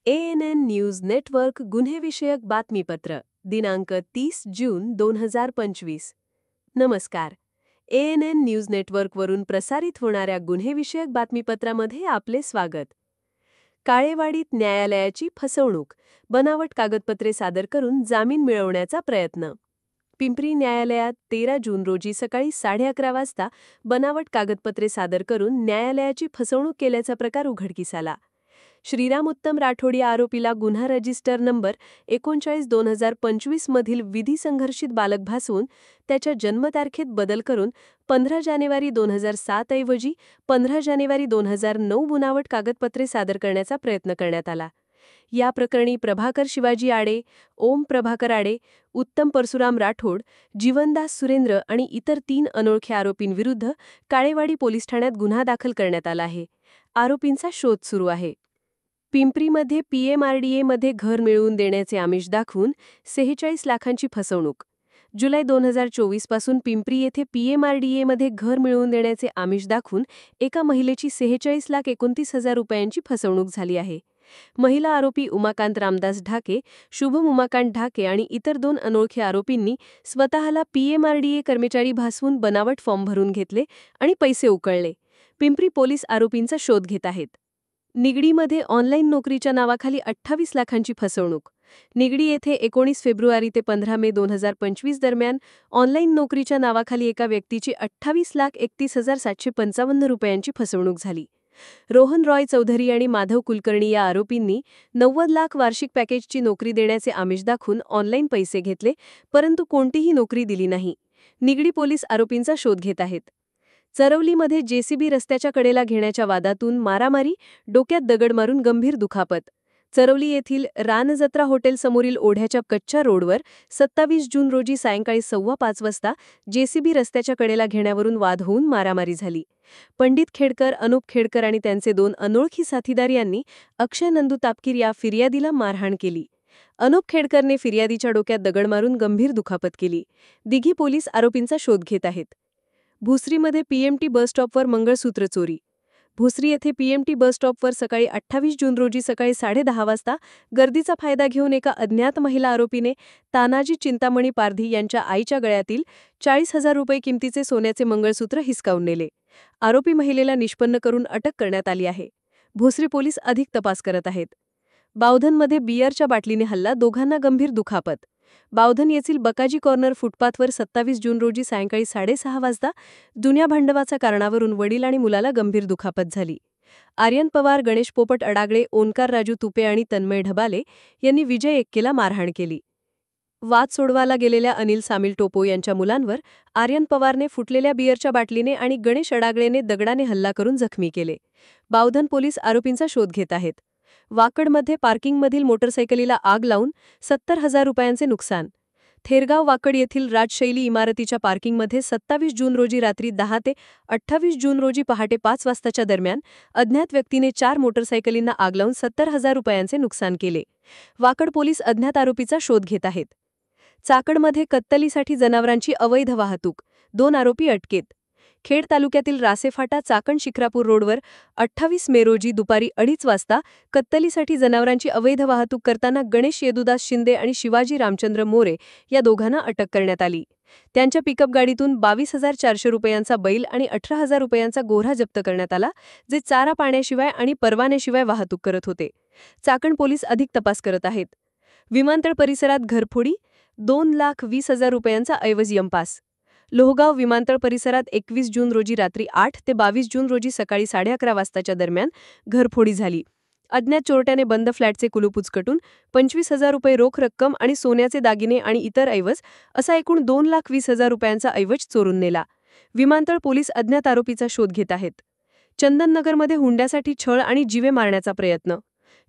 ANN news network गुन्हेविषयक बातमीपत्र दिनांक 30 जून 2025. नमस्कार. ANN न्यूज नेटवर्कवरून प्रसारित होणाऱ्या गुन्हेविषयक बातमीपत्रामध्ये आपले स्वागत. काळेवाडीत न्यायालयाची फसवणूक, बनावट कागदपत्रे सादर करून जामीन मिळवण्याचा प्रयत्न. पिंपरी न्यायालयात 13 जून रोजी सकाळी 11:30 वाजता बनावट कागदपत्रे सादर करून न्यायालयाची फसवणूक केल्याचा प्रकार उघडकीस आला. श्रीराम उत्तम राठोड या आरोपीला गुन्हा रजिस्टर नंबर 39/2025 मधील विधी संघर्षित बालक भासवून त्याच्या जन्मतारखेत बदल करून 15 जानेवारी 2007 ऐवजी 15 जानेवारी 2009 बनावट कागदपत्रे सादर करण्याचा प्रयत्न करण्यात आला. या प्रकरणी प्रभाकर शिवाजी आडे, ओम प्रभाकर आडे, उत्तम परशुराम राठोड, जीवनदास सुरेंद्र आणि इतर 3 अनोळखी आरोपींविरुद्ध काळेवाडी पोलीस ठाण्यात गुन्हा दाखल करण्यात आला आहे. आरोपींचा शोध सुरू आहे. पिंपरीमध्ये PMRDAमध्ये घर मिळवून देण्याचे आमिष दाखवून 46 लाखांची फसवणूक. जुलै 2024 पासून पिंपरी येथे PMRDAमध्ये घर मिळवून देण्याचे आमिष दाखवून एका महिलेची 46,29,000 रुपयांची फसवणूक झाली आहे. महिला आरोपी उमाकांत रामदास ढाके, शुभम उमाकांत ढाके आणि इतर 2 अनोळखी आरोपींनी स्वतःला PMRDA कर्मचारी भासवून बनावट फॉर्म भरून घेतले आणि पैसे उकळले. पिंपरी पोलीस आरोपींचा शोध घेत आहेत. निगडीमध्ये ऑनलाईन नोकरीच्या नावाखाली 28 लाखांची फसवणूक. निगडी येथे 19 फेब्रुवारी ते 15 मे 2025 दरम्यान ऑनलाईन नोकरीच्या नावाखाली एका व्यक्तीची 28,31,755 रुपयांची फसवणूक झाली. रोहन रॉय चौधरी आणि माधव कुलकर्णी या आरोपींनी 90 लाख वार्षिक पॅकेजची नोकरी देण्याचे आमिष दाखवून ऑनलाईन पैसे घेतले, परंतु कोणतीही नोकरी दिली नाही. निगडी पोलीस आरोपींचा शोध घेत आहेत. चरवलीमध्ये JCB रस्त्याच्या कडेला घेण्याच्या वादातून मारामारी, डोक्यात दगड मारून गंभीर दुखापत. चरवली येथील रानजत्रा हॉटेल समोरील ओढ्याच्या कच्च्या रोडवर 27 जून रोजी सायंकाळी 4:15 वाजता JCB रस्त्याच्या कडेला घेण्यावरून वाद होऊन मारामारी झाली. पंडित खेडकर, अनुप खेडकर आणि त्यांचे 2 अनोळखी साथीदार यांनी अक्षय नंदू तापकीर या फिर्यादीला मारहाण केली. अनुप खेडकरने फिर्यादीच्या डोक्यात दगड मारून गंभीर दुखापत केली. दिघी पोलीस आरोपींचा शोध घेत आहेत. भुसरीमध्ये PMT बसस्टॉपवर मंगळसूत्र चोरी. भुसरी येथे PMT बसस्टॉपवर सकाळी 28 जून रोजी सकाळी 10:30 वाजता गर्दीचा फायदा घेऊन एका अज्ञात महिला आरोपीने तानाजी चिंतामणी पारधी यांच्या आईच्या गळ्यातील 40,000 रुपये किमतीचे सोन्याचे मंगळसूत्र हिसकावून नेले. आरोपी महिलेला निष्पन्न करून अटक करण्यात आली आहे. भुसरी पोलीस अधिक तपास करत आहेत. बावधनमध्ये बियरच्या बाटलीने हल्ला, दोघांना गंभीर दुखापत. बावधन येथील बकाजी कॉर्नर फुटपाथवर 27 जून रोजी सायंकाळी 6:30 वाजता जुन्या भांडवाच्या कारणावरून वडील आणि मुलाला गंभीर दुखापत झाली. आर्यन पवार, गणेश पोपट अडागळे, ओंकार राजू तुपे आणि तन्मय ढबाले यांनी विजय एक्केला मारहाण केली. वाद सोडवायला गेलेल्या अनिल सामील टोपो यांच्या मुलांवर आर्यन पवारने फुटलेल्या बियरच्या बाटलीने आणि गणेश अडागळेने दगडाने हल्ला करून जखमी केले. बावधन पोलीस आरोपींचा शोध घेत आहेत. वाकडमध्ये पार्किंगमधील मोटरसायकलीला आग लावून 70,000 रुपयांचे नुकसान. थेरगाव वाकड येथील राजशैली इमारतीच्या पार्किंगमध्ये 27 जून रोजी रात्री 10 ते 28 जून रोजी पहाटे 5 वाजताच्या दरम्यान अज्ञात व्यक्तीने 4 मोटरसायकलींना आग लावून 70,000 रुपयांचे नुकसान केले. वाकड पोलीस अज्ञात आरोपीचा शोध घेत आहेत. चाकडमध्ये कत्तलीसाठी जनावरांची अवैध वाहतूक, 2 आरोपी अटकेत. खेड तालुक्यातील रासेफाटा चाकण शिक्रापूर रोडवर 28 मे रोजी दुपारी 2:30 वाजता कत्तलीसाठी जनावरांची अवैध वाहतूक करताना गणेश येदुदास शिंदे आणि शिवाजी रामचंद्र मोरे या दोघांना अटक करण्यात आली. त्यांच्या पिकअप गाडीतून 22,400 रुपयांचा बैल आणि 18,000 रुपयांचा गोऱ्हा जप्त करण्यात आला, जे चारा पाण्याशिवाय आणि परवान्याशिवाय वाहतूक करत होते. चाकण पोलीस अधिक तपास करत आहेत. विमानतळ परिसरात घरफोडी, 2,20,000 रुपयांचा ऐवज यमपास. लोहगाव विमानतळ परिसरात 21 जून रोजी रात्री 8 ते 22 जून रोजी सकाळी 11:30 वाजताच्या दरम्यान घरफोडी झाली. अज्ञात चोरट्याने बंद फ्लॅटचे कुलूप उचकटून 25,000 रुपये रोख रक्कम आणि सोन्याचे दागिने आणि इतर ऐवज असा एकूण 2,20,000 रुपयांचा ऐवज चोरून नेला. विमानतळ पोलीस अज्ञात आरोपीचा शोध घेत आहेत. चंदननगरमध्ये हुंड्यासाठी छळ आणि जीवे मारण्याचा प्रयत्न.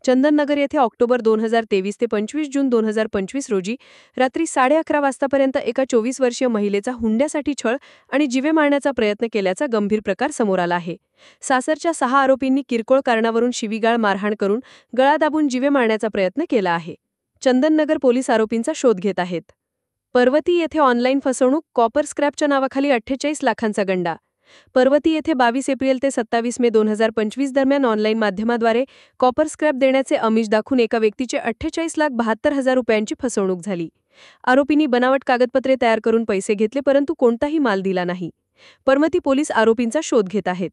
चंदननगर येथे ऑक्टोबर 2023 ते 25 जून 2025 रोजी रात्री 11:30 वाजतापर्यंत एका 24 वर्षीय महिलेचा हुंड्यासाठी छळ आणि जीवे मारण्याचा प्रयत्न केल्याचा गंभीर प्रकार समोर आला आहे. सासरच्या 6 आरोपींनी किरकोळ कारणावरून शिवीगाळ, मारहाण करून गळा दाबून जीवे मारण्याचा प्रयत्न केला आहे. चंदननगर पोलीस आरोपींचा शोध घेत आहेत. पर्वती येथे ऑनलाईन फसवणूक, कॉपर स्क्रॅपच्या नावाखाली 48 लाखांचा गंडा. पर्वती येथे 22 एप्रिल ते 27 मे 2025 दरम्यान ऑनलाईन माध्यमाद्वारे कॉपर स्क्रॅप देण्याचे आमिष दाखवून एका व्यक्तीचे 48,72,000 रुपयांची फसवणूक झाली. आरोपींनी बनावट कागदपत्रे तयार करून पैसे घेतले परंतु कोणताही माल दिला नाही. पर्वती पोलीस आरोपींचा शोध घेत आहेत.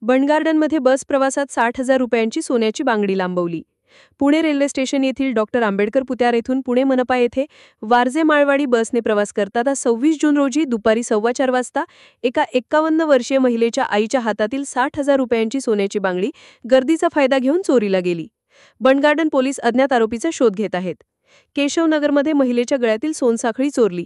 बंडगार्डनमध्ये बस प्रवासात 60,000 रुपयांची सोन्याची बांगडी लांबवली. पुणे रेल्वे स्टेशन येथील डॉक्टर आंबेडकर पुतळा येथून पुणे मनपा येथे वारजे माळवाडी बसने प्रवास करताना 26 जून रोजी दुपारी 4:15 वाजता एका 51 वर्षीय महिलेच्या आईच्या हातातील 60,000 रुपयांची सोन्याची बांगडी गर्दीचा फायदा घेऊन चोरीला गेली. बंडगार्डन पोलीस अज्ञात आरोपीचा शोध घेत आहेत. केशवनगरमध्ये महिलेच्या गळ्यातील सोनसाखळी चोरली.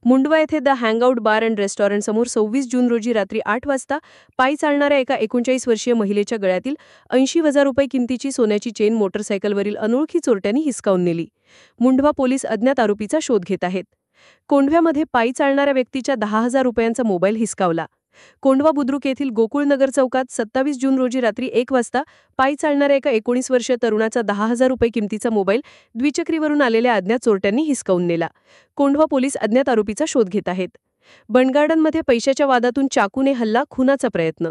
मुंडवा येथे the hangout bar and restaurant समोर 26 जून रोजी रात्री 8 वाजता पायी चालणाऱ्या एका 39 वर्षीय महिलेच्या गळ्यातील 80,000 रुपये किमतीची सोन्याची चेन मोटरसायकलवरील अनोळखी चोरट्यांनी हिसकावून नेली. मुंडवा पोलीस अज्ञात आरोपीचा शोध घेत आहेत. कोंढव्यामध्ये पायी चालणाऱ्या व्यक्तीच्या 10,000 रुपयांचा मोबाईल हिसकावला. कोंढवा बुद्रुक येथील गोकुळनगर चौकात 27 जून रोजी रात्री 1 वाजता पायी चालणाऱ्या एका 19 वर्षीय तरुणाचा 10,000 रुपये किमतीचा मोबाईल द्विचक्रीवरून आलेल्या अज्ञात चोरट्यांनी हिसकावून नेला. कोंढवा पोलीस अज्ञात आरोपीचा शोध घेत आहेत. बंडगार्डनमध्ये पैशाच्या वादातून चाकूने हल्ला, खुनाचा प्रयत्न.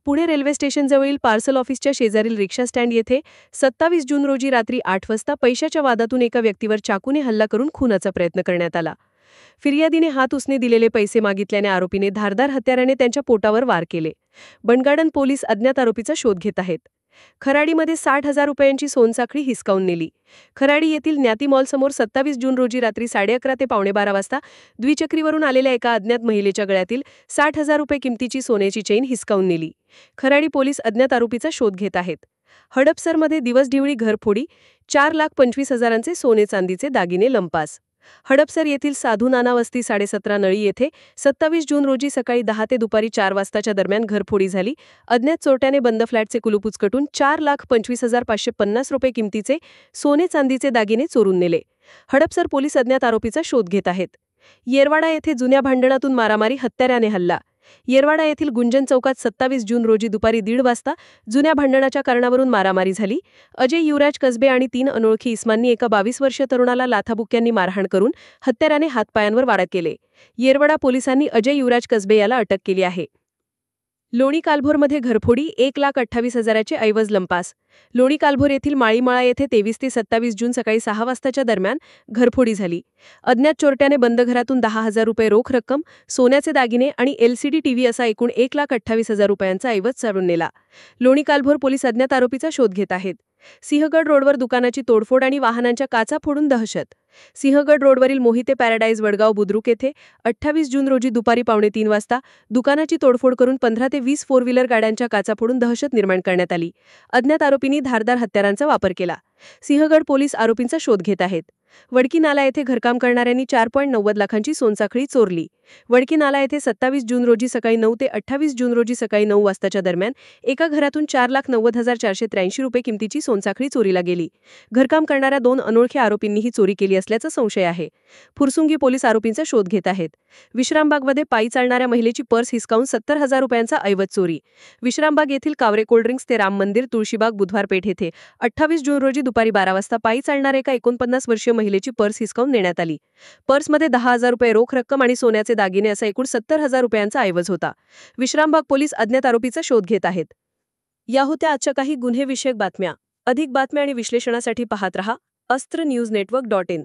पुणे रेल्वे स्टेशनजवळील पार्सल ऑफिसच्या शेजारील रिक्षा स्टँड येथे 27 जून रोजी रात्री 8 वाजता पैशाच्या वादातून एका व्यक्तीवर चाकूने हल्ला करून खुनाचा प्रयत्न करण्यात आला. फिर्यादीने हात उसने दिलेले पैसे मागितल्याने आरोपीने धारदार हत्याराने त्यांच्या पोटावर वार केले. बंडगार्डन पोलीस अज्ञात आरोपीचा शोध घेत आहेत. खराडीमध्ये 60,000 रुपयांची सोनसाखळी हिसकावून नेली. खराडी येथील ज्ञाती मॉलसमोर 27 जून रोजी रात्री 11:30 ते 11:45 वाजता द्विचक्रीवरून आलेल्या एका अज्ञात महिलेच्या गळ्यातील 60,000 रुपये किमतीची सोन्याची चेन हिसकावून नेली. खराडी पोलीस अज्ञात आरोपीचा शोध घेत आहेत. हडपसरमध्ये दिवसढिवळी घरफोडी, 4,25,000चे सोने चांदीचे दागिने लंपास. हडपसर येथील साधू नाना वस्ती 17.5 नळी येथे 27 जून रोजी सकाळी 10 ते दुपारी 4 वाजताच्या दरम्यान घरफोडी झाली. अज्ञात चोरट्याने बंद फ्लॅटचे कुलूप उचकटून 4,25,550 रुपये किमतीचे सोने चांदीचे दागिने चोरून नेले. हडपसर पोलीस अज्ञात आरोपीचा शोध घेत आहेत. येरवाडा येथे जुन्या भांडणातून मारामारी, हत्याराने हल्ला. येरवाडा येथील गुंजन चौकात 27 जून रोजी दुपारी 1:30 वाजता जुन्या भांडणाच्या कारणावरून मारामारी झाली. अजय युवराज कसबे आणि 3 अनोळखी इसमांनी एका 22 वर्षीय तरुणाला लाथाबुक्क्यांनी मारहाण करून हत्याराने हातपायांवर वार केले. येरवाडा पोलिसांनी अजय युवराज कसबे याला अटक केली आहे. लोणी कालभोरमध्ये घरफोडी, 1,28,000चे ऐवज लंपास. लोणी कालभोर येथील माळीमाळा येथे 23 ते 27 जून सकाळी 6 वाजताच्या दरम्यान घरफोडी झाली. अज्ञात चोरट्याने बंद घरातून 10,000 रुपये रोख रक्कम, सोन्याचे दागिने आणि LCD TV असा एकूण 1,28,000 रुपयांचा ऐवज चोरून नेला. लोणी कालभोर पोलीस अज्ञात आरोपीचा शोध घेत आहेत. सिंहगड रोडवर दुकानाची तोडफोड आणि वाहनांच्या काचा फोडून दहशत. सिंहगड रोडवरील मोहिते पॅराडाईज वडगाव बुद्रुक येथे 28 जून रोजी दुपारी 2:45 वाजता दुकानाची तोडफोड करून 15 ते 20 फोर व्हीलर गाड्यांच्या काचा फोडून दहशत निर्माण करण्यात आली. अज्ञात आरोपींनी धारदार हत्यारांचा वापर केला. सिंहगड पोलीस आरोपींचा शोध घेत आहेत. वडकी नाला येथे घरकाम करणाऱ्यांनी 4.90 लाखांची सोनसाखळी चोरली. वडकी नाला येथे 27 जून रोजी सकाळी 9 ते 28 जून रोजी सकाळी 9 वाजताच्या दरम्यान एका घरातून 4,90,483 रुपये किमतीची सोनसाखळी चोरीला गेली. घरकाम करणाऱ्या 2 अनोळख्या आरोपींनी ही चोरी केली असल्याचा संशय आहे. फुरसुंगी पोलीस आरोपींचा शोध घेत आहेत. विश्रामबागमध्ये पायी चालणाऱ्या महिलेची पर्स हिसकावून 70,000 रुपयांचा ऐवज चोरी. विश्रामबाग येथील कावरे कोल्ड्रिंक्स ते राम मंदिर, तुळशीबाग, बुधवार पेठ येथे 28 जून रोजी दुपारी 12 वाजता पायी चालणाऱ्या एका 49 वर्षीय महिलेची पर्स हिसकावून नेण्यात आली. पर्समध्ये 10,000 रुपये रोख रक्कम आणि सोन्याचे दागिने असा एकूण 70,000 रुपयांचा ऐवज होता. विश्रामबाग पोलीस अज्ञात आरोपीचा शोध घेत आहेत. या होत्या आजच्या काही गुन्हेविषयक बातम्या. अधिक बातम्या आणि विश्लेषणासाठी पाहत रहा अस्त्र न्यूज नेटवर्क.in.